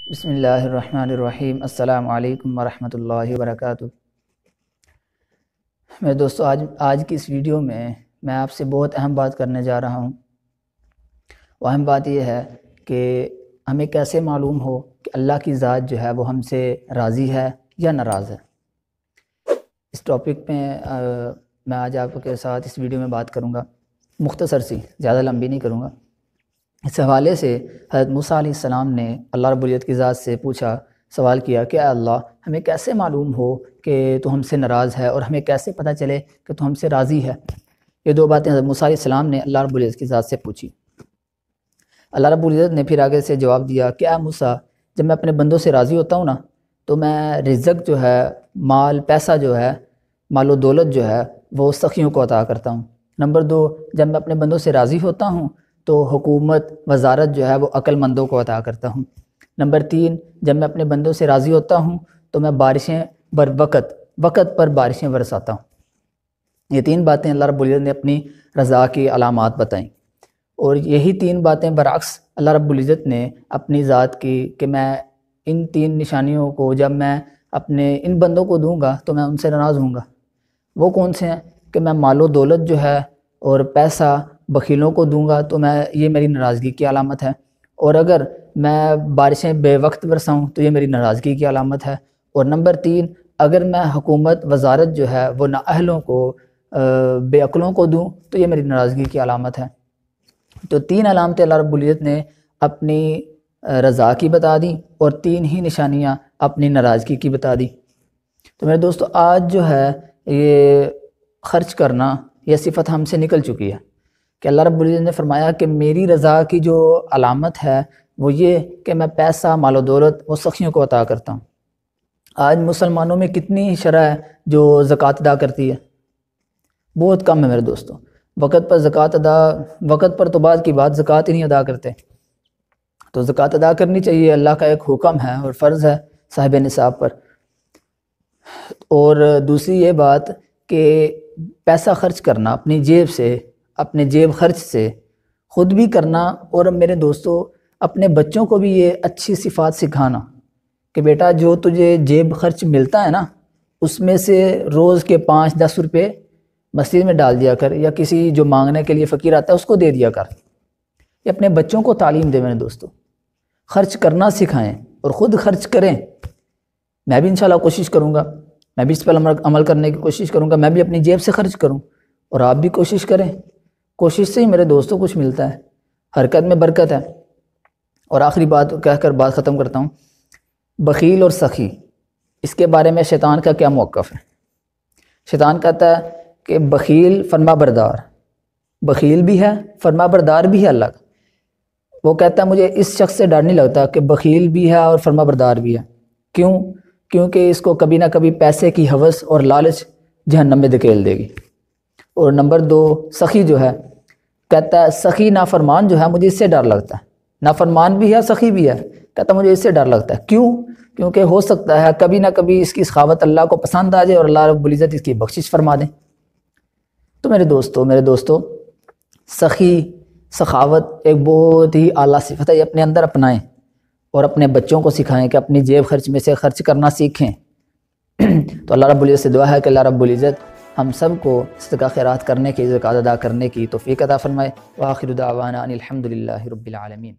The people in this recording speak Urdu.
بسم اللہ الرحمن الرحیم۔ السلام علیکم ورحمۃ اللہ وبرکاتہ۔ میرے دوستو، آج کی اس ویڈیو میں آپ سے بہت اہم بات کرنے جا رہا ہوں۔ وہ اہم بات یہ ہے کہ ہمیں کیسے معلوم ہو کہ اللہ کی ذات جو ہے وہ ہم سے راضی ہے یا ناراض ہے۔ اس ٹاپک میں میں آج آپ کے ساتھ اس ویڈیو میں بات کروں گا، مختصر سی، زیادہ لمبی نہیں کروں گا۔ اس حوالے سے حضرت موسیٰ علیہ السلام نے اللہ رب العزت کی ذات سے پوچھا، سوال کیا کہ اے اللہ، ہمیں کیسے معلوم ہو کہ تو ہم سے ناراض ہے، اور ہمیں کیسے پتہ چلے کہ تو ہم سے راضی ہے۔ یہ دو باتیں حضرت موسیٰ علیہ السلام نے اللہ رب العزت کی ذات سے پوچھی۔ اللہ رب العزت نے پھر آگے سے جواب دیا کہ اے موسیٰ، جب میں اپنے بندوں سے راضی ہوتا ہوں نا، تو میں رزق جو ہے، مال پیسہ جو ہے، مال و دولت جو ہے، وہ سخیوں کو عطا کرتا ہوں۔ نمبر 2، جب میں اپنے بندوں سے راضی ہوتا ہوں تو حکومت، وزارت جو ہے وہ عقل مندوں کو عطا کرتا ہوں۔ نمبر 3، جب میں اپنے بندوں سے راضی ہوتا ہوں تو میں بارشیں وقت پر بارشیں برساتا ہوں۔ یہ 3 باتیں اللہ رب العزت نے اپنی رضا کی علامات بتائیں، اور یہی 3 باتیں برعکس اللہ رب العزت نے اپنی ذات کی کہ میں ان 3 نشانیوں کو جب میں اپنے ان بندوں کو دوں گا تو میں ان سے ناراض ہوں گا۔ وہ کون سے ہیں؟ کہ میں مال و دولت جو ہے اور پیسہ بخیلوں کو دوں گا تو یہ میری ناراضگی کی علامت ہے، اور اگر میں بارشیں بے وقت برساؤں تو یہ میری ناراضگی کی علامت ہے، اور نمبر 3، اگر میں حکومت، وزارت جو ہے وہ نااہلوں کو، بے عقلوں کو دوں تو یہ میری ناراضگی کی علامت ہے۔ تو 3 علامتیں اللہ رب العزت نے اپنی رضا کی بتا دیں، اور 3 ہی نشانیاں اپنی ناراضگی کی بتا دی۔ تو میرے دوستو، آج جو ہے یہ خرچ کرنا، یہ صفت ہم سے نکل چکی ہے کہ اللہ رب العزت نے فرمایا کہ میری رضا کی جو علامت ہے وہ یہ کہ میں پیسہ، مال و دولت وہ سخیوں کو عطا کرتا ہوں۔ آج مسلمانوں میں کتنی شرح ہے جو زکوٰۃ ادا کرتی ہے؟ بہت کم ہے میرے دوستو۔ وقت پر زکوٰۃ وقت پر تو بعد کی بات، زکوٰۃ ہی نہیں ادا کرتے۔ تو زکوٰۃ ادا کرنی چاہیے، اللہ کا ایک حکم ہے اور فرض ہے صاحب نصاب پر۔ اور دوسری یہ بات کہ پیسہ خرچ کرنا اپنی جیب سے، اپنے جیب خرچ سے خود بھی کرنا، اور میرے دوستو اپنے بچوں کو بھی یہ اچھی صفات سکھانا کہ بیٹا جو تجھے جیب خرچ ملتا ہے نا، اس میں سے روز کے 5-10 روپے مسجد میں ڈال دیا کر، یا کسی جو مانگنے کے لیے فقیر آتا ہے اس کو دے دیا کر۔ یہ اپنے بچوں کو تعلیم دے میرے دوستو، خرچ کرنا سکھائیں اور خود خرچ کریں۔ میں بھی انشاءاللہ کوشش کروں گا، میں بھی اس پر عمل کرنے کی کوشش کروں گا، میں بھی اپنی جیب سے خرچ کروں، اور آپ بھی کوشش کریں۔ کوشش سے ہی میرے دوستوں کچھ ملتا ہے، حرکت میں برکت ہے۔ اور آخری بات کہہ کر بات ختم کرتا ہوں، بخیل اور سخی، اس کے بارے میں شیطان کا کیا موقف ہے؟ شیطان کہتا ہے کہ بخیل فرما بردار، بخیل بھی ہے، فرما بردار بھی ہے اللہ کا۔ وہ کہتا ہے مجھے اس شخص سے ڈر نہیں لگتا کہ بخیل بھی ہے اور فرما بردار بھی ہے۔ کیوں؟ کیونکہ اس کو کبھی نہ کبھی پیسے کی ہوس اور لالچ جہنم میں دھکیل دے گی۔ اور نمبر 2، سخی جو ہے، کہتا ہے سخی نافرمان جو ہے مجھے اس سے ڈر لگتا ہے، نافرمان بھی ہے، سخی بھی ہے، کہتا ہے مجھے اس سے ڈر لگتا ہے۔ کیوں؟ کیونکہ ہو سکتا ہے کبھی نہ کبھی اس کی سخاوت اللہ کو پسند آ جائے اور اللہ رب العزت اس کی بخشش فرما دیں۔ تو میرے دوستو سخی، سخاوت ایک بہت ہی اعلیٰ صفت ہے، یہ اپنے اندر اپنائیں اور اپنے بچوں کو سکھائیں کہ اپنی جیب خرچ میں سے خرچ کرنا سیکھیں۔ تو اللہ رب العزت سے دعا ہے کہ اللہ رب العزت ہم سب کو صدقہ خیرات کرنے کی، زکوٰۃ ادا کرنے کی توفیق عطا فرمائے۔ وآخر دعوانا ان الحمد للہ رب العالمین۔